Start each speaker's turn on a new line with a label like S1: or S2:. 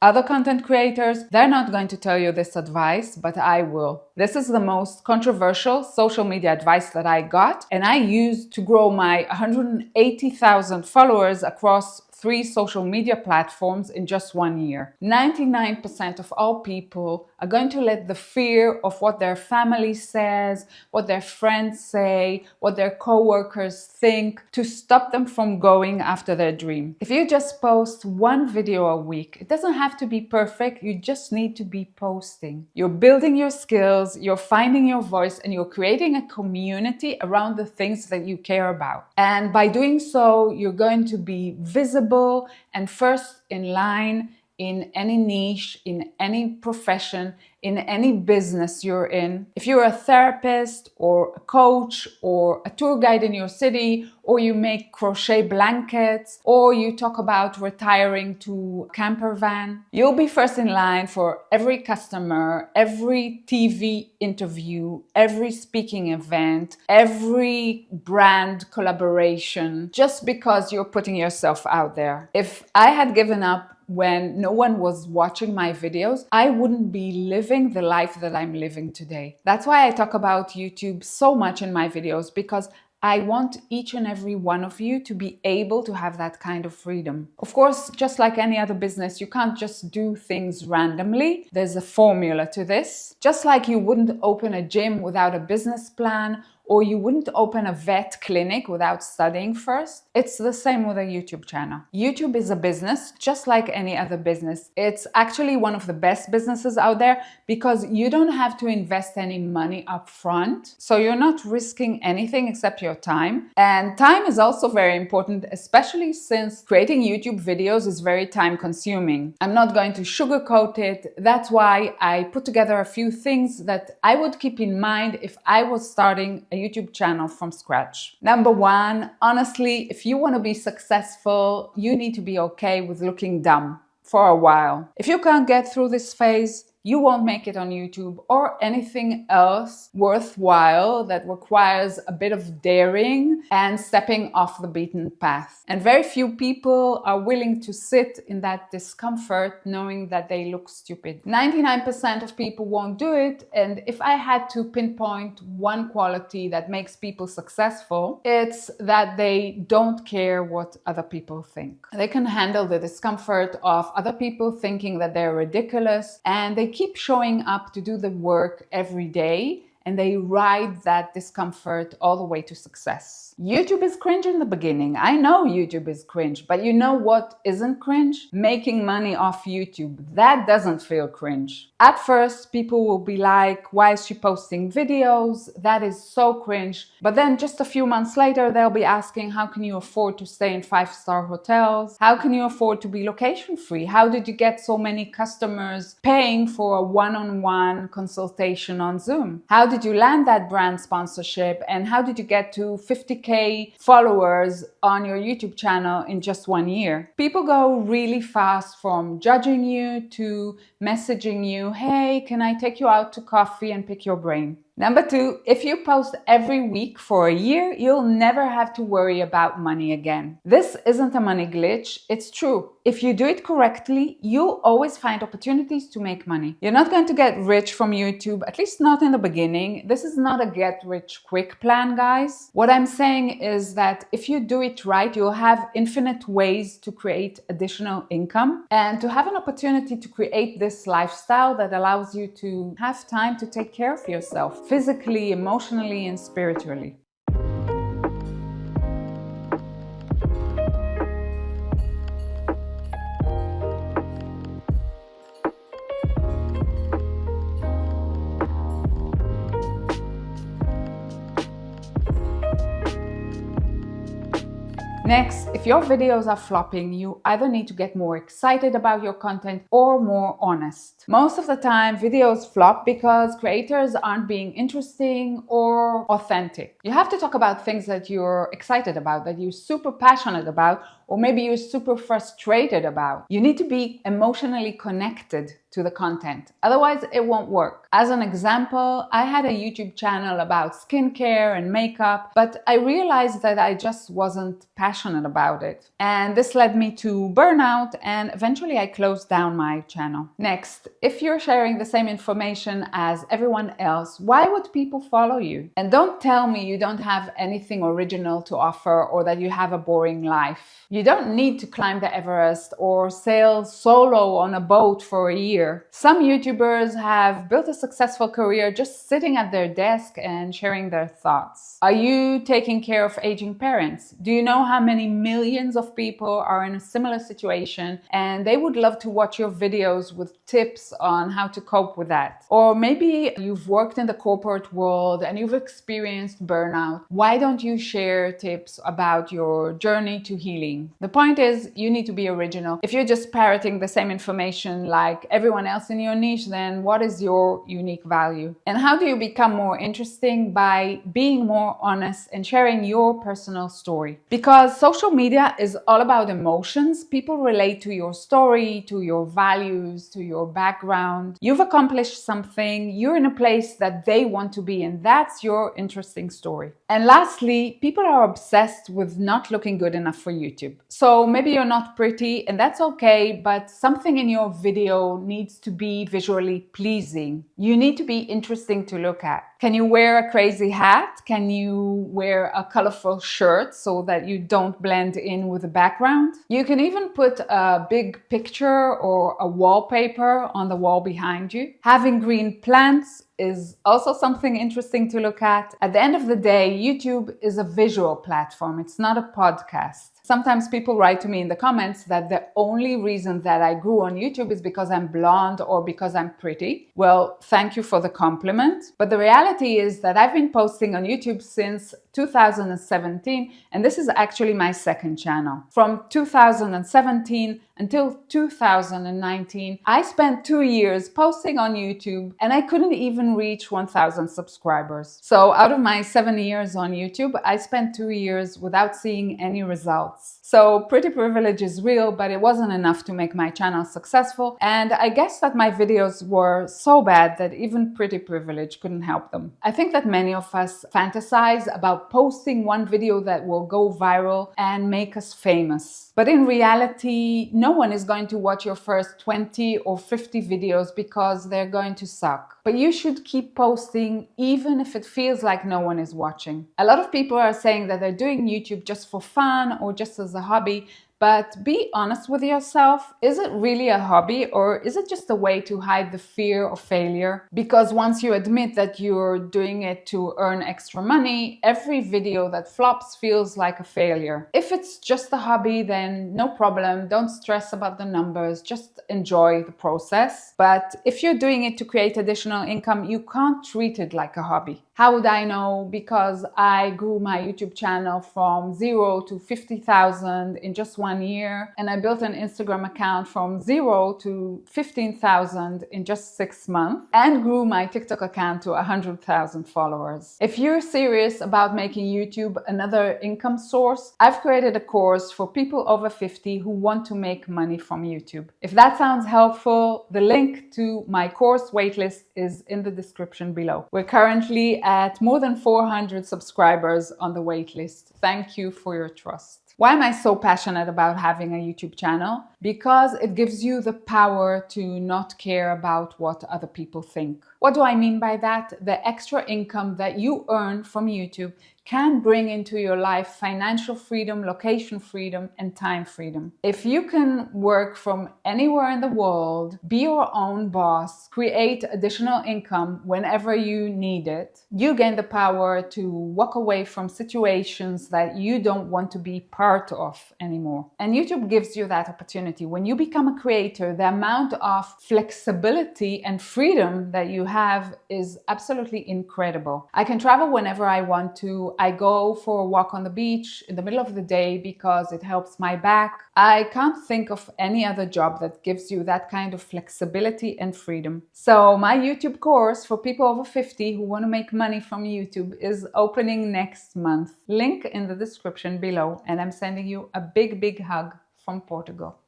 S1: Other content creators, they're not going to tell you this advice, but I will. This is the most controversial social media advice that I got, and I used to grow my 180,000 followers across 3 social media platforms in just 1 year. 99% of all people are going to let the fear of what their family says, what their friends say, what their coworkers think to stop them from going after their dream. If you just post 1 video a week, it doesn't have to be perfect, you just need to be posting. You're building your skills, you're finding your voice, and you're creating a community around the things that you care about. And by doing so, you're going to be visible and first in line in any niche, in any profession, in any business you're in. If you're a therapist or a coach or a tour guide in your city, or you make crochet blankets, or you talk about retiring to a camper van, you'll be first in line for every customer, every TV interview, every speaking event, every brand collaboration, just because you're putting yourself out there. If I had given up when no one was watching my videos, I wouldn't be living the life that I'm living today. That's why I talk about YouTube so much in my videos, because I want each and every one of you to be able to have that kind of freedom. Of course, just like any other business, you can't just do things randomly. There's a formula to this. Just like you wouldn't open a gym without a business plan, or you wouldn't open a vet clinic without studying first. It's the same with a YouTube channel. YouTube is a business just like any other business. It's actually one of the best businesses out there because you don't have to invest any money up front. So you're not risking anything except your time. And time is also very important, especially since creating YouTube videos is very time consuming. I'm not going to sugarcoat it. That's why I put together a few things that I would keep in mind if I was starting a YouTube channel from scratch. Number 1, honestly, if you want to be successful, you need to be okay with looking dumb for a while. If you can't get through this phase, you won't make it on YouTube or anything else worthwhile that requires a bit of daring and stepping off the beaten path. And very few people are willing to sit in that discomfort knowing that they look stupid. 99% of people won't do it. And if I had to pinpoint one quality that makes people successful, it's that they don't care what other people think. They can handle the discomfort of other people thinking that they're ridiculous, and they keep showing up to do the work every day, and they ride that discomfort all the way to success. YouTube is cringe in the beginning. I know YouTube is cringe, but you know what isn't cringe? Making money off YouTube. That doesn't feel cringe. At first, people will be like, why is she posting videos? That is so cringe. But then just a few months later, they'll be asking, how can you afford to stay in 5-star hotels? How can you afford to be location free? How did you get so many customers paying for a one-on-one consultation on Zoom? How did you land that brand sponsorship? And how did you get to 50K followers on your YouTube channel in just 1 year? People go really fast from judging you to messaging you, hey, can I take you out to coffee and pick your brain? Number 2, if you post every week for a year, you'll never have to worry about money again. This isn't a money glitch, it's true. If you do it correctly, you'll always find opportunities to make money. You're not going to get rich from YouTube, at least not in the beginning. This is not a get rich quick plan, guys. What I'm saying is that if you do it right, you'll have infinite ways to create additional income and to have an opportunity to create this lifestyle that allows you to have time to take care of yourself, physically, emotionally, and spiritually. Next, if your videos are flopping, you either need to get more excited about your content or more honest. Most of the time, videos flop because creators aren't being interesting or authentic. You have to talk about things that you're excited about, that you're super passionate about, or maybe you're super frustrated about. You need to be emotionally connected to the content. Otherwise, it won't work. As an example, I had a YouTube channel about skincare and makeup, but I realized that I just wasn't passionate about it. And this led me to burnout, and eventually I closed down my channel. Next, if you're sharing the same information as everyone else, why would people follow you? And don't tell me you don't have anything original to offer or that you have a boring life. You don't need to climb the Everest or sail solo on a boat for a year. Some YouTubers have built a successful career just sitting at their desk and sharing their thoughts. Are you taking care of aging parents? Do you know how many millions of people are in a similar situation and they would love to watch your videos with tips on how to cope with that? Or maybe you've worked in the corporate world and you've experienced burnout. Why don't you share tips about your journey to healing? The point is, you need to be original. If you're just parroting the same information like everyone else in your niche, then what is your unique value? And how do you become more interesting? By being more honest and sharing your personal story. Because social media is all about emotions. People relate to your story, to your values, to your background. You've accomplished something, you're in a place that they want to be, and that's your interesting story. And lastly, people are obsessed with not looking good enough for YouTube. So maybe you're not pretty, and that's okay, but something in your video needs to be visually pleasing. You need to be interesting to look at. Can you wear a crazy hat? Can you wear a colorful shirt so that you don't blend in with the background? You can even put a big picture or a wallpaper on the wall behind you. Having green plants is also something interesting to look at. At the end of the day, YouTube is a visual platform. It's not a podcast. Sometimes people write to me in the comments that the only reason that I grew on YouTube is because I'm blonde or because I'm pretty. Well, thank you for the compliment. But the reality is that I've been posting on YouTube since 2017, and this is actually my second channel. From 2017 until 2019, I spent 2 years posting on YouTube, and I couldn't even reach 1,000 subscribers. So out of my 7 years on YouTube, I spent 2 years without seeing any results. So pretty privilege is real, but it wasn't enough to make my channel successful. And I guess that my videos were so bad that even pretty privilege couldn't help them. I think that many of us fantasize about posting one video that will go viral and make us famous. But in reality, no one is going to watch your first 20 or 50 videos because they're going to suck. But you should keep posting even if it feels like no one is watching. A lot of people are saying that they're doing YouTube just for fun or just as a hobby. But be honest with yourself. Is it really a hobby, or is it just a way to hide the fear of failure? Because once you admit that you're doing it to earn extra money, every video that flops feels like a failure. If it's just a hobby, then no problem. Don't stress about the numbers. Just enjoy the process. But if you're doing it to create additional income, you can't treat it like a hobby. How would I know? Because I grew my YouTube channel from 0 to 50,000 in just 1 year. And I built an Instagram account from 0 to 15,000 in just 6 months. And grew my TikTok account to 100,000 followers. If you're serious about making YouTube another income source, I've created a course for people over 50 who want to make money from YouTube. If that sounds helpful, the link to my course waitlist is in the description below. We're currently at more than 400 subscribers on the waitlist. Thank you for your trust. Why am I so passionate about having a YouTube channel? Because it gives you the power to not care about what other people think. What do I mean by that? The extra income that you earn from YouTube can bring into your life financial freedom, location freedom, and time freedom. If you can work from anywhere in the world, be your own boss, create additional income whenever you need it, you gain the power to walk away from situations that you don't want to be part of anymore. And YouTube gives you that opportunity opportunity. When you become a creator, the amount of flexibility and freedom that you have is absolutely incredible. I can travel whenever I want to. I go for a walk on the beach in the middle of the day because it helps my back. I can't think of any other job that gives you that kind of flexibility and freedom. So my YouTube course for people over 50 who want to make money from YouTube is opening next month. Link in the description below, and I'm sending you a big hug from Portugal.